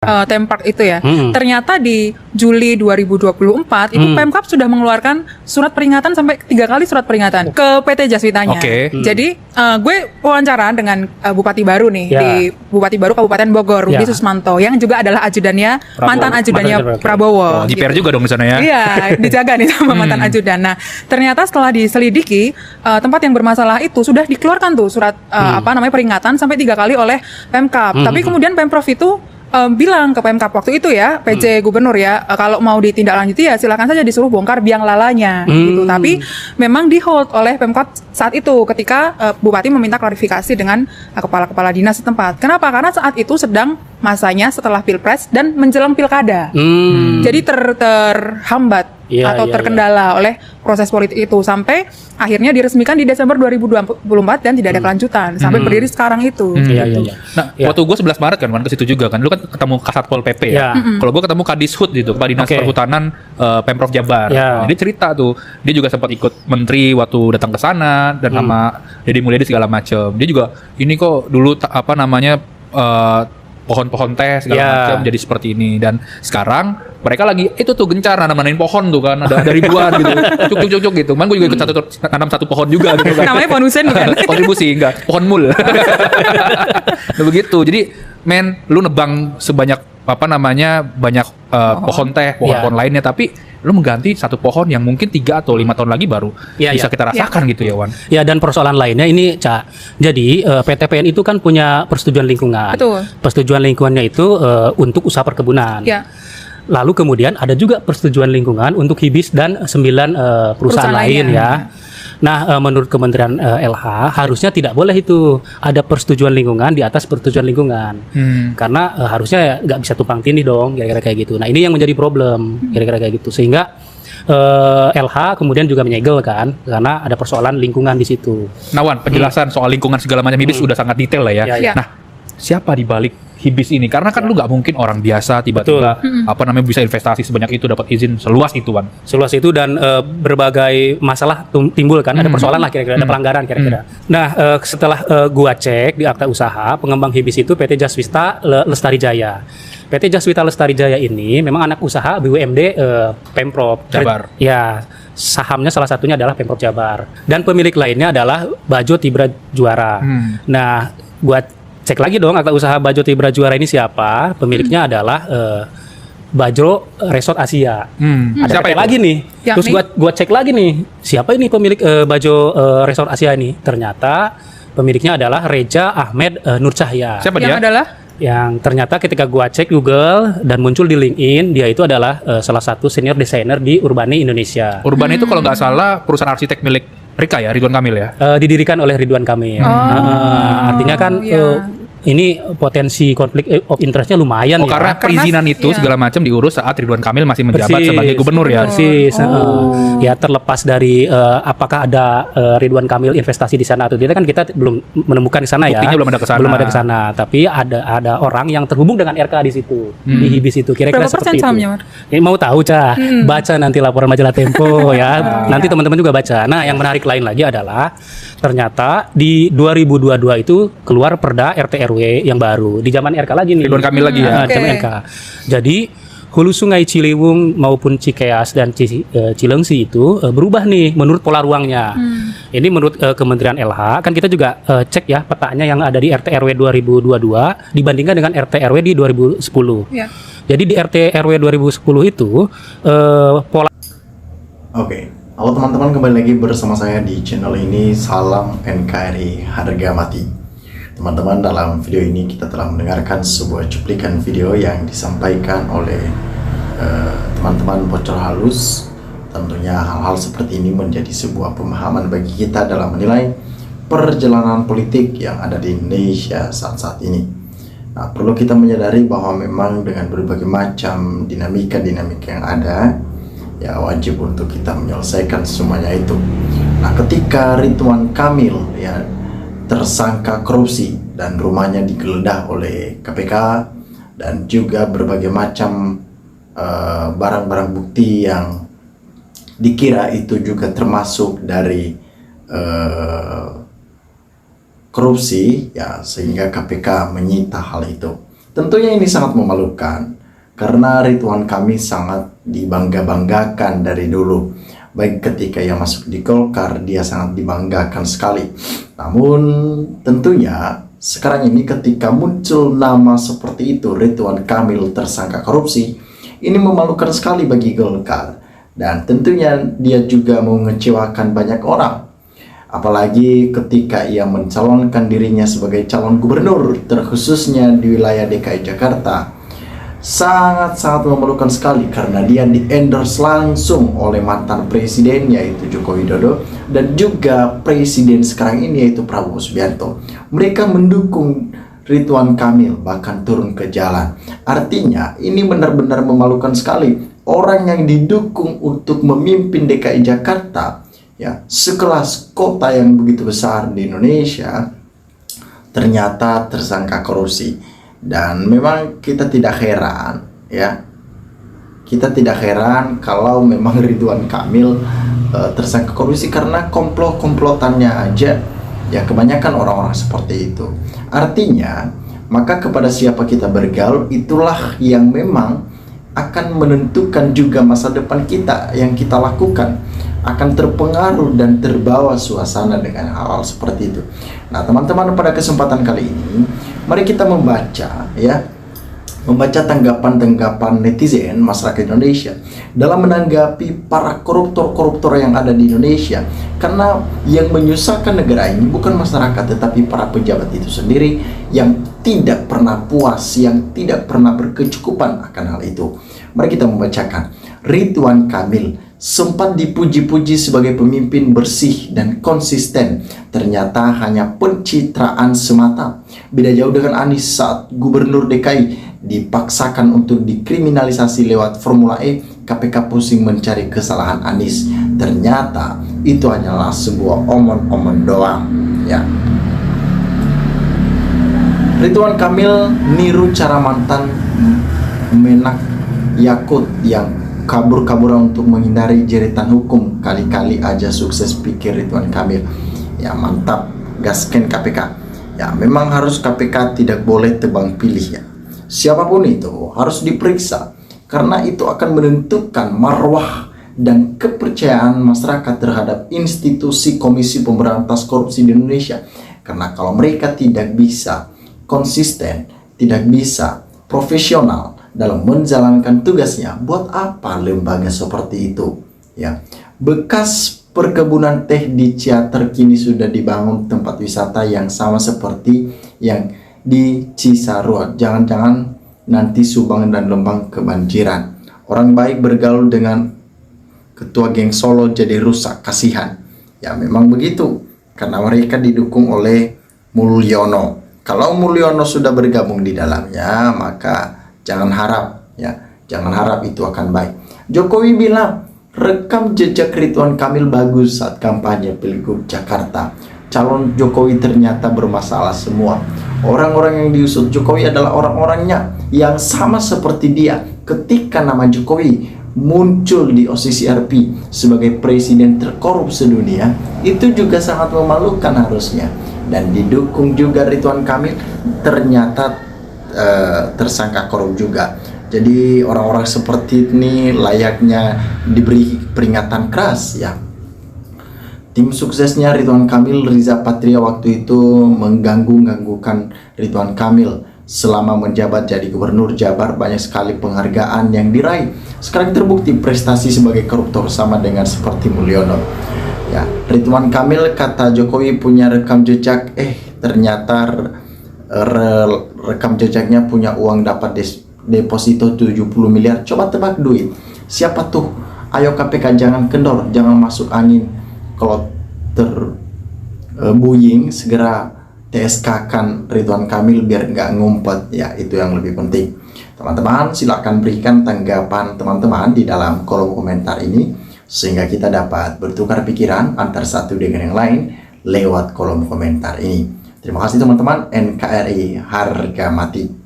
Tempark itu ya. Ternyata di Juli 2024 itu Pemkab sudah mengeluarkan surat peringatan sampai 3 kali surat peringatan ke PT Jaswitanya. Jadi gue wawancara dengan Bupati baru nih di Bupati baru Kabupaten Bogor, Rudi Susmanto, yang juga adalah ajudannya mantan ajudannya Prabowo. JPR juga dong di sana ya. Iya, dijaga nih sama mantan ajudan. Nah, ternyata setelah diselidiki tempat yang bermasalah itu sudah dikeluarkan tuh surat peringatan sampai 3 kali oleh Pemkab. Tapi kemudian Pemprov itu bilang ke Pemkab waktu itu ya, PJ Gubernur ya, kalau mau ditindaklanjuti ya silakan saja disuruh bongkar biang lalanya gitu. Tapi memang di hold oleh Pemkab saat itu ketika Bupati meminta klarifikasi dengan kepala-kepala dinas setempat. Kenapa? Karena saat itu sedang masanya setelah Pilpres dan menjelang Pilkada. Jadi terhambat atau terkendala oleh proses politik itu sampai akhirnya diresmikan di Desember 2024 dan tidak ada kelanjutan sampai berdiri sekarang itu. Nah, waktu gue 11 Maret kan ke situ juga kan. Lu kan ketemu Kasatpol PP ya. Kalau gue ketemu Kadishub gitu, Kepala Dinas Perhutanan Pemprov Jabar. Jadi cerita tuh, dia juga sempat ikut menteri waktu datang ke sana dan sama Deddy Mulyadi segala macam. Dia juga ini kok dulu pohon-pohon teh segala macam jadi seperti ini, dan sekarang mereka lagi itu tuh gencar nanam-nanamin pohon tuh kan, ada ribuan gitu, cuk gitu. Man gue juga ikut nanam satu pohon juga gitu kan. Namanya pohon Husen bukan? Kontribusi enggak, pohon mul. Nah begitu. Jadi lu nebang sebanyak banyak pohon teh, pohon lainnya, tapi lu mengganti satu pohon yang mungkin 3 atau 5 tahun lagi baru bisa kita rasakan gitu ya, Wan. Ya, dan persoalan lainnya ini, Ca. Jadi PTPN itu kan punya persetujuan lingkungan. Betul. Persetujuan lingkungannya itu untuk usaha perkebunan. Lalu kemudian ada juga persetujuan lingkungan untuk Hibis dan 9 perusahaan lain ya. Nah, menurut Kementerian LH harusnya tidak boleh itu ada persetujuan lingkungan di atas persetujuan lingkungan, karena harusnya nggak bisa tumpang tindih dong, kira-kira kayak gitu. Nah, ini yang menjadi problem, kira-kira kayak gitu, sehingga LH kemudian juga menyegel kan, karena ada persoalan lingkungan di situ. Nah, Wan, penjelasan soal lingkungan segala macam Hibis udah sangat detail lah ya. Nah, siapa di balik Hibis ini? Karena kan lu nggak mungkin orang biasa tiba-tiba bisa investasi sebanyak itu, dapat izin seluas itu, Wan. Seluas itu, dan berbagai masalah timbul kan, ada persoalan lah kira-kira, ada pelanggaran kira-kira. Nah, setelah gua cek di akta usaha pengembang Hibis itu PT Jaswita Lestari Jaya. PT Jaswita Lestari Jaya ini memang anak usaha BUMD Pemprov Jabar. Ya, sahamnya salah satunya adalah Pemprov Jabar, dan pemilik lainnya adalah Bajo Tibra Juara. Nah, gua cek lagi dong akta usaha Bajo Tibra Juara ini siapa? Pemiliknya adalah Bajo Resort Asia. Ada PT lagi nih. Terus gua cek lagi nih, siapa ini pemilik Bajo Resort Asia ini? Ternyata pemiliknya adalah Reja Ahmed Nur Cahya. Siapa dia? Yang ternyata ketika gua cek Google dan muncul di LinkedIn, dia itu adalah salah satu senior desainer di Urbane Indonesia. Urbane itu kalau nggak salah perusahaan arsitek milik Rika ya, Ridwan Kamil ya? Didirikan oleh Ridwan Kamil. Artinya kan ini potensi konflik of interest-nya lumayan ya. Karena perizinan itu segala macam diurus saat Ridwan Kamil masih menjabat sebagai gubernur ya. Ya, terlepas dari apakah ada Ridwan Kamil investasi di sana atau tidak, kan kita belum menemukan di sana ya. Buktinya belum ada ke sana. Tapi ada orang yang terhubung dengan RK di situ, di Hibis itu. Kira-kira seperti itu. Ini mau tahu, Cah? Baca nanti laporan majalah Tempo ya. Nanti teman-teman juga baca. Nah, yang menarik lain lagi adalah ternyata di 2022 itu keluar Perda RT RW yang baru di zaman RK lagi nih. Ridwan Kamil lagi ya. Zaman RK. Jadi hulu sungai Ciliwung maupun Cikeas dan Cilengsi itu berubah nih menurut pola ruangnya. Ini menurut Kementerian LH, kan kita juga cek ya petanya yang ada di RT RW 2022 dibandingkan dengan RT RW di 2010. Jadi di RT RW 2010 itu pola. Halo teman-teman, kembali lagi bersama saya di channel ini. Salam NKRI harga mati. Teman-teman, dalam video ini kita telah mendengarkan sebuah cuplikan video yang disampaikan oleh teman-teman Bocor Halus. Tentunya hal-hal seperti ini menjadi sebuah pemahaman bagi kita dalam menilai perjalanan politik yang ada di Indonesia saat-saat ini. Nah, perlu kita menyadari bahwa memang dengan berbagai macam dinamika-dinamika yang ada, ya wajib untuk kita menyelesaikan semuanya itu. Nah, ketika Ridwan Kamil ya tersangka korupsi dan rumahnya digeledah oleh KPK, dan juga berbagai macam barang-barang bukti yang dikira itu juga termasuk dari korupsi ya, sehingga KPK menyita hal itu. Tentunya ini sangat memalukan karena Ridwan Kamil sangat dibangga-banggakan dari dulu. Baik ketika ia masuk di Golkar, dia sangat dibanggakan sekali. Namun tentunya sekarang ini ketika muncul nama seperti itu, Ridwan Kamil tersangka korupsi, ini memalukan sekali bagi Golkar. Dan tentunya dia juga mengecewakan banyak orang. Apalagi ketika ia mencalonkan dirinya sebagai calon gubernur, terkhususnya di wilayah DKI Jakarta. Sangat-sangat memalukan sekali karena dia di-endorse langsung oleh mantan presiden yaitu Joko Widodo dan juga presiden sekarang ini yaitu Prabowo Subianto. Mereka mendukung Ridwan Kamil, bahkan turun ke jalan. Artinya ini benar-benar memalukan sekali. Orang yang didukung untuk memimpin DKI Jakarta, ya, sekelas kota yang begitu besar di Indonesia, ternyata tersangka korupsi. Dan memang kita tidak heran, ya, kita tidak heran kalau memang Ridwan Kamil tersangka korupsi karena komplotannya aja, ya, kebanyakan orang-orang seperti itu. Artinya, maka kepada siapa kita bergaul, itulah yang memang akan menentukan juga masa depan kita. Yang kita lakukan akan terpengaruh dan terbawa suasana dengan hal-hal seperti itu. Nah, teman-teman, pada kesempatan kali ini mari kita membaca, ya, membaca tanggapan-tanggapan netizen masyarakat Indonesia dalam menanggapi para koruptor-koruptor yang ada di Indonesia. Karena yang menyusahkan negara ini bukan masyarakat, tetapi para pejabat itu sendiri yang tidak pernah puas, yang tidak pernah berkecukupan akan hal itu. Mari kita membacakan. Ridwan Kamil sempat dipuji-puji sebagai pemimpin bersih dan konsisten, ternyata hanya pencitraan semata. Beda jauh dengan Anies saat gubernur DKI dipaksakan untuk dikriminalisasi lewat Formula E. KPK pusing mencari kesalahan Anies, ternyata itu hanyalah sebuah omon-omon doang, ya. Ridwan Kamil niru cara mantan Menak Yakut yang kabur-kaburan untuk menghindari jeritan hukum. Kali-kali aja sukses, pikir Ridwan Kamil. Ya, mantap, gasken KPK. Ya, memang harus KPK tidak boleh tebang pilih, ya. Siapapun itu harus diperiksa karena itu akan menentukan marwah dan kepercayaan masyarakat terhadap institusi Komisi Pemberantas Korupsi di Indonesia. Karena kalau mereka tidak bisa konsisten, tidak bisa profesional dalam menjalankan tugasnya, buat apa lembaga seperti itu, ya. Bekas perkebunan teh di Ciater kini sudah dibangun tempat wisata yang sama seperti yang di Cisarua. Jangan-jangan nanti Subang dan Lembang kebanjiran. Orang baik bergaul dengan ketua geng Solo jadi rusak, kasihan. Ya, memang begitu karena mereka didukung oleh Mulyono. Kalau Mulyono sudah bergabung di dalamnya, maka jangan harap, ya, jangan harap itu akan baik. Jokowi bilang rekam jejak Ridwan Kamil bagus saat kampanye Pilgub Jakarta. Calon Jokowi ternyata bermasalah semua. Orang-orang yang diusut Jokowi adalah orang-orangnya yang sama seperti dia. Ketika nama Jokowi muncul di OCCRP sebagai presiden terkorup sedunia, itu juga sangat memalukan harusnya. Dan didukung juga Ridwan Kamil, ternyata tersangka korup juga. Jadi orang-orang seperti ini layaknya diberi peringatan keras, ya. Tim suksesnya Ridwan Kamil, Riza Patria, waktu itu mengganggu-ganggukan Ridwan Kamil selama menjabat jadi gubernur Jabar. Banyak sekali penghargaan yang diraih. Sekarang terbukti prestasi sebagai koruptor sama dengan seperti Mulyono, ya. Ridwan Kamil kata Jokowi punya rekam jejak, ternyata rekam jejaknya punya uang dapat deposito 70 miliar. Coba tebak duit siapa tuh? Ayo KPK jangan kendor, jangan masuk angin. Kalau terbuying segera TSK kan Ridwan Kamil biar nggak ngumpet, ya. Itu yang lebih penting. Teman-teman, silakan berikan tanggapan teman-teman di dalam kolom komentar ini sehingga kita dapat bertukar pikiran antar satu dengan yang lain lewat kolom komentar ini. Terima kasih teman-teman. NKRI harga mati.